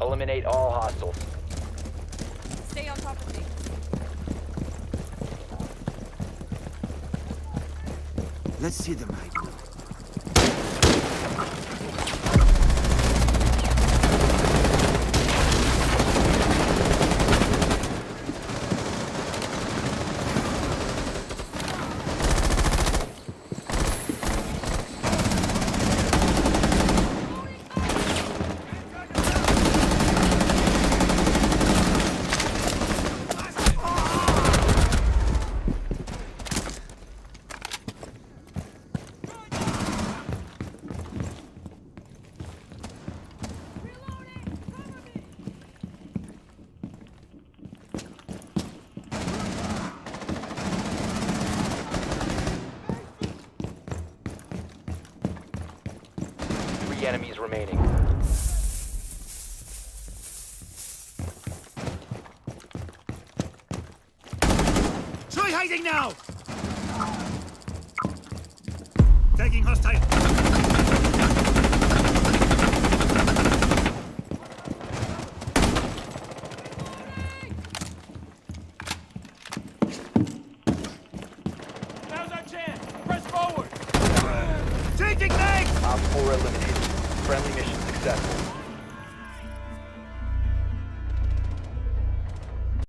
Eliminate all hostiles. Stay on top of things. Let's see them right now. Three enemies remaining. Try hiding now! Tagging hostile. Now's our chance. Press forward. Changing legs! Op 4 eliminated. Friendly mission successful.